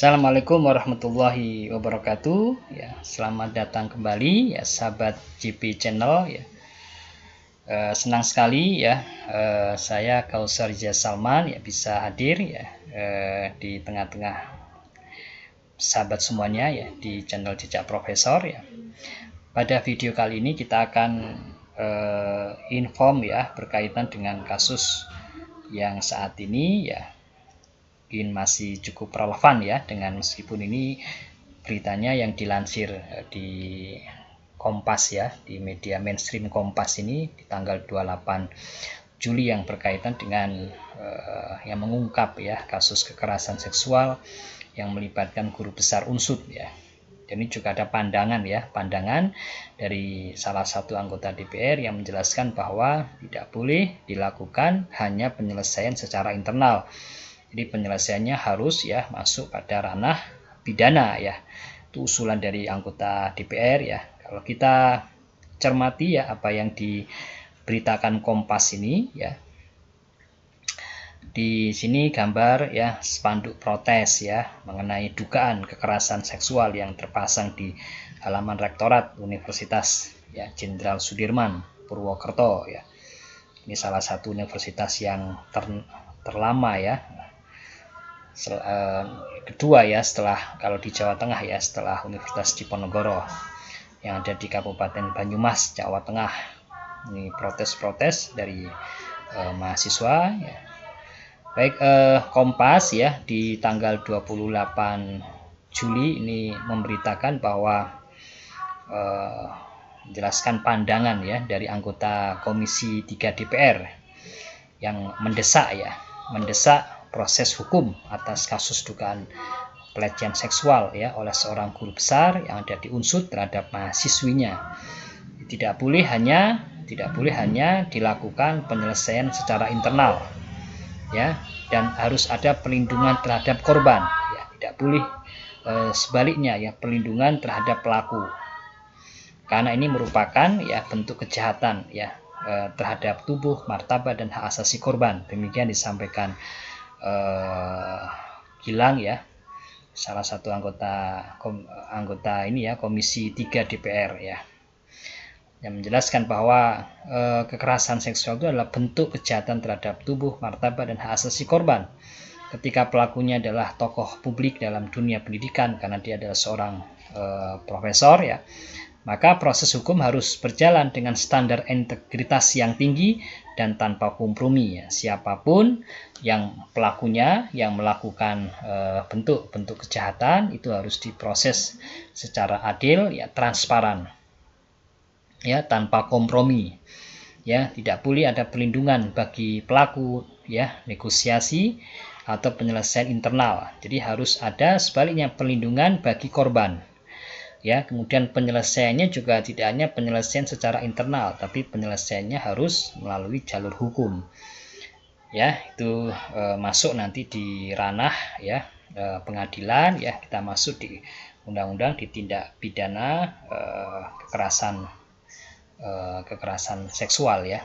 Assalamualaikum warahmatullahi wabarakatuh. Ya, selamat datang kembali ya sahabat JP Channel ya. Senang sekali ya, saya Kausar Rizal Salman ya bisa hadir ya di tengah-tengah sahabat semuanya ya di channel Jejak Profesor ya. Pada video kali ini kita akan inform ya berkaitan dengan kasus yang saat ini ya mungkin masih cukup relevan ya, dengan meskipun ini beritanya yang dilansir di Kompas ya, di media mainstream Kompas ini di tanggal 28 Juli yang berkaitan dengan yang mengungkap ya kasus kekerasan seksual yang melibatkan guru besar Unsud ya. Dan ini juga ada pandangan dari salah satu anggota DPR yang menjelaskan bahwa tidak boleh dilakukan hanya penyelesaian secara internal. Jadi penyelesaiannya harus ya masuk pada ranah pidana ya. Itu usulan dari anggota DPR ya. Kalau kita cermati ya apa yang diberitakan Kompas ini ya. Di sini gambar ya spanduk protes ya mengenai dugaan kekerasan seksual yang terpasang di halaman Rektorat Universitas ya Jenderal Sudirman Purwokerto ya. Ini salah satu universitas yang terlama ya. Kedua ya setelah kalau di Jawa Tengah ya setelah Universitas Diponegoro yang ada di Kabupaten Banyumas, Jawa Tengah. Ini protes-protes dari mahasiswa ya. Baik, Kompas ya di tanggal 28 Juli ini memberitakan bahwa menjelaskan pandangan ya dari anggota Komisi 3 DPR yang mendesak proses hukum atas kasus dugaan pelecehan seksual ya oleh seorang guru besar yang ada di Unsud terhadap mahasiswinya. Tidak boleh hanya dilakukan penyelesaian secara internal ya, dan harus ada perlindungan terhadap korban ya, tidak boleh sebaliknya ya perlindungan terhadap pelaku, karena ini merupakan ya bentuk kejahatan ya terhadap tubuh, martabat dan hak asasi korban. Demikian disampaikan Gilang ya, salah satu anggota ini ya Komisi 3 DPR ya, yang menjelaskan bahwa kekerasan seksual itu adalah bentuk kejahatan terhadap tubuh, martabat dan hak asasi korban. Ketika pelakunya adalah tokoh publik dalam dunia pendidikan karena dia adalah seorang profesor ya, maka proses hukum harus berjalan dengan standar integritas yang tinggi dan tanpa kompromi ya. Siapapun yang pelakunya yang melakukan bentuk-bentuk kejahatan itu harus diproses secara adil ya, transparan ya, tanpa kompromi ya. Tidak boleh ada perlindungan bagi pelaku ya, negosiasi atau penyelesaian internal. Jadi harus ada sebaliknya perlindungan bagi korban ya. Kemudian penyelesaiannya juga tidak hanya penyelesaian secara internal, tapi penyelesaiannya harus melalui jalur hukum ya. Itu masuk nanti di ranah ya pengadilan ya, kita masuk di undang-undang di tindak pidana kekerasan seksual ya.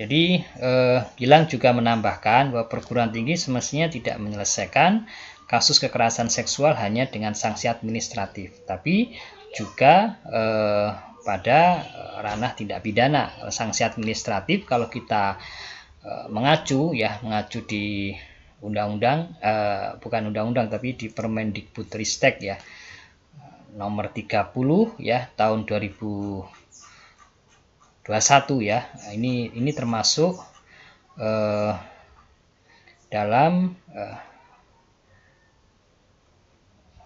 Jadi Gilang juga menambahkan bahwa perguruan tinggi semestinya tidak menyelesaikan kasus kekerasan seksual hanya dengan sanksi administratif, tapi juga pada ranah tindak pidana. Sanksi administratif kalau kita mengacu di undang-undang, bukan undang-undang tapi di Permendikbudristek ya nomor 30 ya tahun 2021 ya. Ini termasuk dalam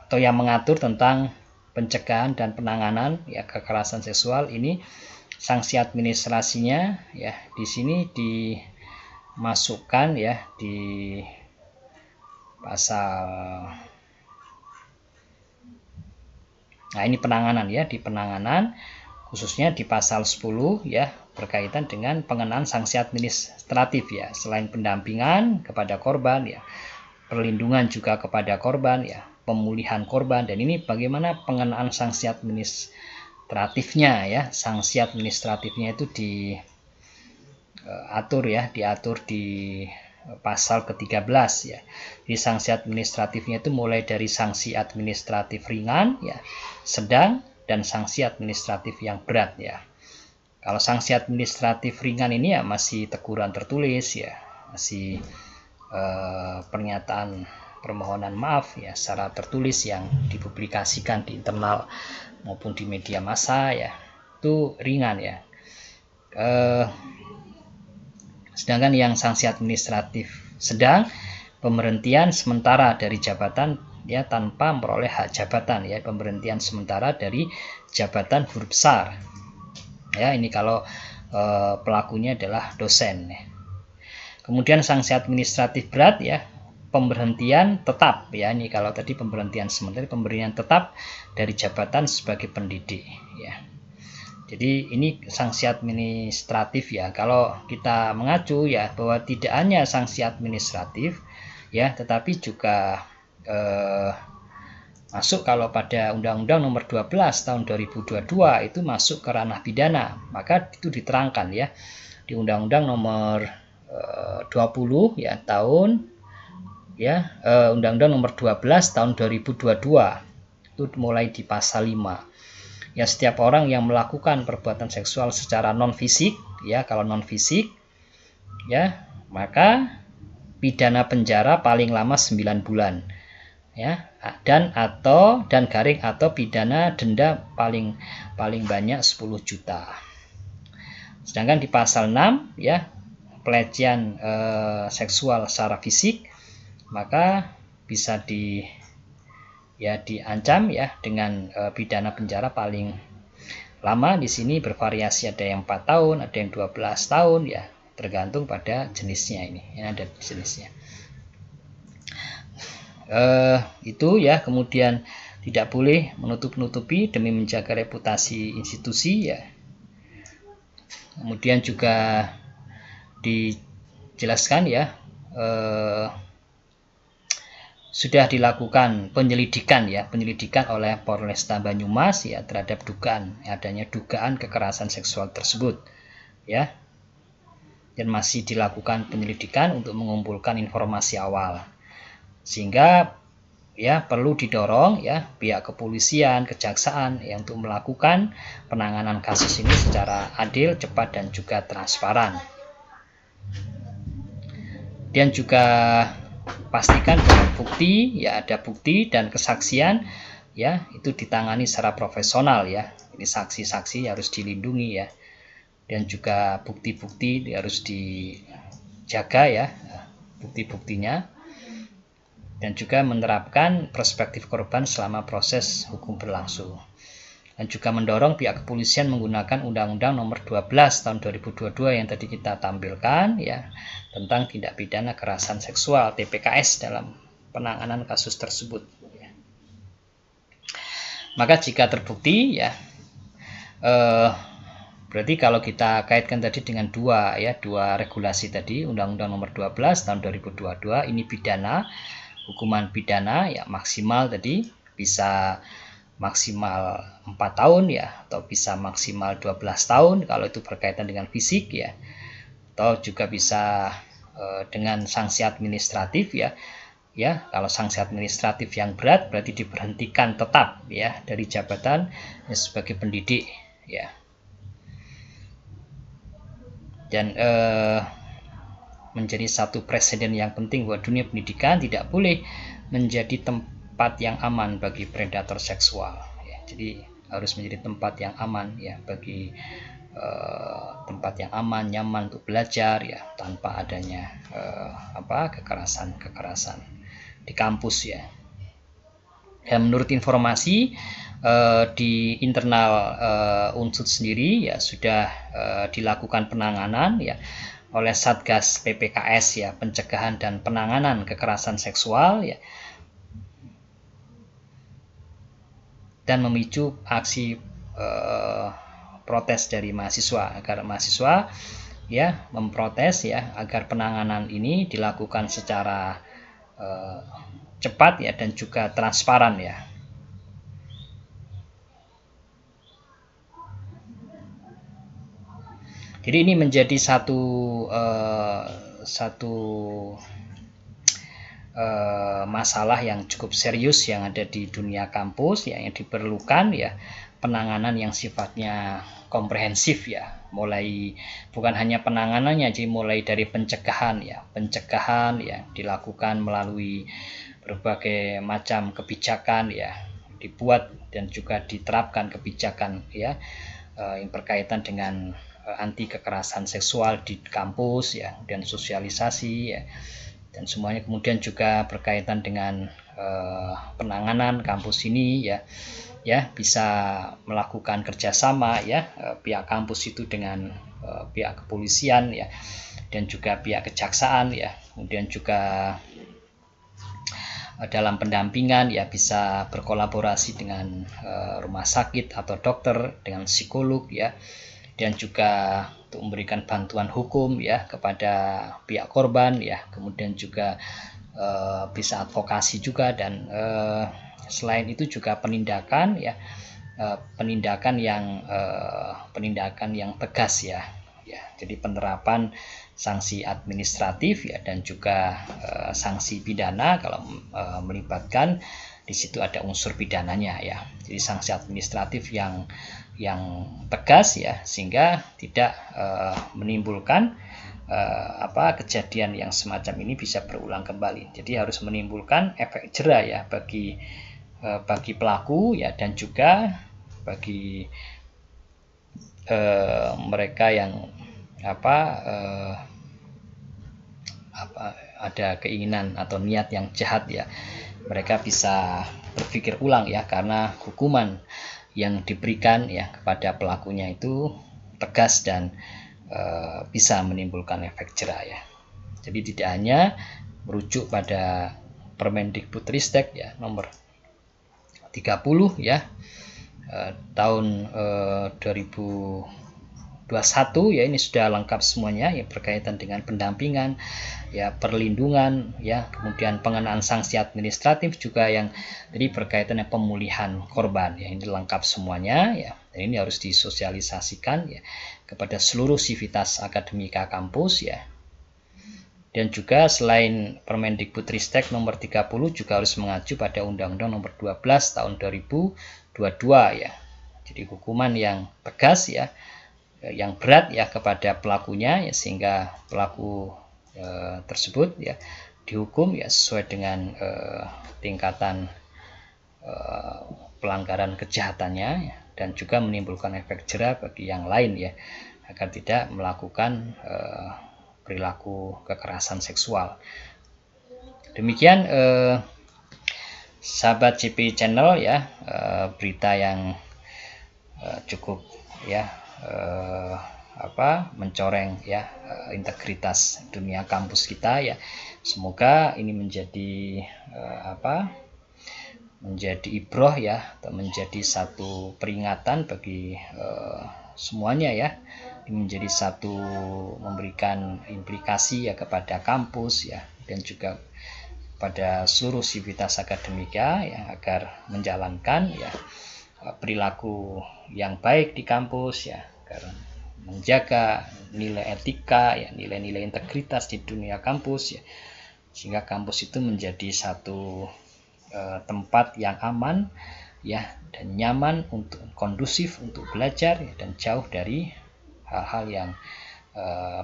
atau yang mengatur tentang pencegahan dan penanganan ya kekerasan seksual. Ini sanksi administrasinya ya di sini dimasukkan ya di pasal, nah ini penanganan ya, di penanganan khususnya di pasal 10 ya berkaitan dengan pengenaan sanksi administratif ya. Selain pendampingan kepada korban ya, perlindungan juga kepada korban ya, pemulihan korban, dan ini bagaimana pengenaan sanksi administratifnya ya. Sanksi administratifnya itu diatur di pasal ke-13 ya. Di sanksi administratifnya itu mulai dari sanksi administratif ringan ya, sedang, dan sanksi administratif yang berat ya. Kalau sanksi administratif ringan ini ya masih teguran tertulis ya, masih pernyataan permohonan maaf ya secara tertulis yang dipublikasikan di internal maupun di media massa ya, itu ringan ya. Sedangkan yang sanksi administratif sedang, pemberhentian sementara dari jabatan ya tanpa memperoleh hak jabatan ya, pemberhentian sementara dari jabatan huruf besar ya, ini kalau pelakunya adalah dosen ya. Kemudian sanksi administratif berat ya, pemberhentian tetap ya, ini kalau tadi pemberhentian sementara, pemberhentian tetap dari jabatan sebagai pendidik ya. Jadi ini sanksi administratif ya. Kalau kita mengacu ya bahwa tidak hanya sanksi administratif ya, tetapi juga masuk kalau pada Undang-Undang Nomor 12 tahun 2022 itu masuk ke ranah pidana, maka itu diterangkan ya di Undang-Undang Nomor 20 ya tahun ya, Undang-Undang Nomor 12 tahun 2022 itu mulai di pasal 5. Ya, setiap orang yang melakukan perbuatan seksual secara non fisik ya, kalau non fisik ya, maka pidana penjara paling lama 9 bulan ya, dan garing atau pidana denda paling banyak 10 juta. Sedangkan di pasal 6 ya, pelecehan seksual secara fisik, maka bisa diancam ya dengan pidana penjara paling lama. Di sini bervariasi, ada yang 4 tahun, ada yang 12 tahun ya, tergantung pada jenisnya ini ya, ada jenisnya. Itu ya. Kemudian tidak boleh menutup-nutupi demi menjaga reputasi institusi ya. Kemudian juga dijelaskan ya, sudah dilakukan penyelidikan oleh Polresta Banyumas ya terhadap adanya dugaan kekerasan seksual tersebut ya, dan masih dilakukan penyelidikan untuk mengumpulkan informasi awal, sehingga ya perlu didorong ya pihak kepolisian, kejaksaan ya untuk melakukan penanganan kasus ini secara adil, cepat, dan juga transparan. Dan juga pastikan bahwa bukti ya, ada bukti dan kesaksian ya, itu ditangani secara profesional ya. Ini saksi-saksi harus dilindungi ya, dan juga bukti-bukti harus dijaga ya, bukti-buktinya, dan juga menerapkan perspektif korban selama proses hukum berlangsung. Dan juga mendorong pihak kepolisian menggunakan Undang-Undang Nomor 12 tahun 2022 yang tadi kita tampilkan ya, tentang tindak pidana kekerasan seksual TPKS dalam penanganan kasus tersebut ya. Maka jika terbukti ya, berarti kalau kita kaitkan tadi dengan dua regulasi tadi, Undang-Undang Nomor 12 tahun 2022 ini pidana, hukuman pidana ya maksimal tadi bisa maksimal 4 tahun ya, atau bisa maksimal 12 tahun kalau itu berkaitan dengan fisik ya, atau juga bisa dengan sanksi administratif ya. Kalau sanksi administratif yang berat berarti diberhentikan tetap ya dari jabatan ya, sebagai pendidik ya. Dan menjadi satu presiden yang penting bahwa dunia pendidikan tidak boleh menjadi tempat yang aman bagi predator seksual ya. Jadi harus menjadi tempat yang aman ya, bagi tempat yang aman, nyaman untuk belajar ya, tanpa adanya kekerasan di kampus ya. Dan menurut informasi di internal Unsud sendiri ya sudah dilakukan penanganan ya oleh Satgas PPKS ya, pencegahan dan penanganan kekerasan seksual ya, dan memicu aksi protes dari mahasiswa, agar mahasiswa ya memprotes ya agar penanganan ini dilakukan secara cepat ya dan juga transparan ya. Jadi ini menjadi satu satu masalah yang cukup serius yang ada di dunia kampus ya, yang diperlukan ya penanganan yang sifatnya komprehensif ya, mulai bukan hanya penanganannya, jadi mulai dari pencegahan ya dilakukan melalui berbagai macam kebijakan ya, dibuat dan juga diterapkan kebijakan ya yang berkaitan dengan anti kekerasan seksual di kampus ya, dan sosialisasi ya, dan semuanya kemudian juga berkaitan dengan penanganan kampus ini ya bisa melakukan kerjasama ya pihak kampus itu dengan pihak kepolisian ya, dan juga pihak kejaksaan ya, kemudian juga dalam pendampingan ya bisa berkolaborasi dengan rumah sakit atau dokter, dengan psikolog ya, dan juga untuk memberikan bantuan hukum ya kepada pihak korban ya, kemudian juga bisa advokasi juga, dan selain itu juga penindakan ya, penindakan yang tegas ya, jadi penerapan sanksi administratif ya, dan juga sanksi pidana kalau melibatkan di situ ada unsur pidananya ya. Jadi sanksi administratif yang tegas ya, sehingga tidak menimbulkan kejadian yang semacam ini bisa berulang kembali. Jadi harus menimbulkan efek jera ya bagi pelaku ya, dan juga bagi mereka yang ada keinginan atau niat yang jahat ya, mereka bisa berpikir ulang ya, karena hukuman yang diberikan ya kepada pelakunya itu tegas dan bisa menimbulkan efek jera ya. Jadi tidak hanya merujuk pada Permendikbudristek ya nomor 30 ya tahun 2021 ya, ini sudah lengkap semuanya ya berkaitan dengan pendampingan ya, perlindungan ya, kemudian pengenaan sanksi administratif juga yang jadi berkaitan dengan pemulihan korban ya, ini lengkap semuanya ya, dan ini harus disosialisasikan ya kepada seluruh sivitas akademika kampus ya. Dan juga selain Permendikbudristek nomor 30 juga harus mengacu pada Undang-Undang nomor 12 tahun 2022 ya. Jadi hukuman yang tegas ya, yang berat ya kepada pelakunya ya, sehingga pelaku tersebut ya dihukum ya sesuai dengan tingkatan pelanggaran kejahatannya ya, dan juga menimbulkan efek jera bagi yang lain ya, agar tidak melakukan perilaku kekerasan seksual. Demikian sahabat JP Channel ya, berita yang cukup ya mencoreng ya integritas dunia kampus kita ya. Semoga ini menjadi menjadi ibroh ya, atau menjadi satu peringatan bagi semuanya ya. Ini menjadi satu memberikan implikasi ya kepada kampus ya, dan juga pada seluruh sivitas akademika ya, agar menjalankan ya perilaku yang baik di kampus ya, agar menjaga nilai etika ya, nilai-nilai integritas di dunia kampus ya, sehingga kampus itu menjadi satu tempat yang aman ya, dan nyaman, untuk kondusif untuk belajar ya, dan jauh dari hal-hal yang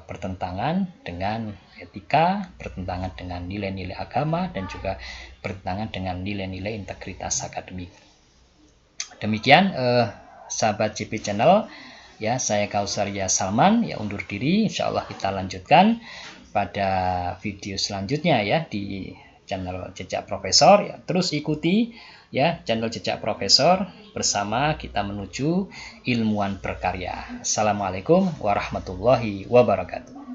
bertentangan dengan etika, bertentangan dengan nilai-nilai agama, dan juga bertentangan dengan nilai-nilai integritas akademik. Demikian sahabat JP Channel ya, saya Kausar Ria Salman ya undur diri. Insyaallah kita lanjutkan pada video selanjutnya ya di channel Jejak Profesor ya. Terus ikuti ya channel Jejak Profesor, bersama kita menuju ilmuwan berkarya. Assalamualaikum warahmatullahi wabarakatuh.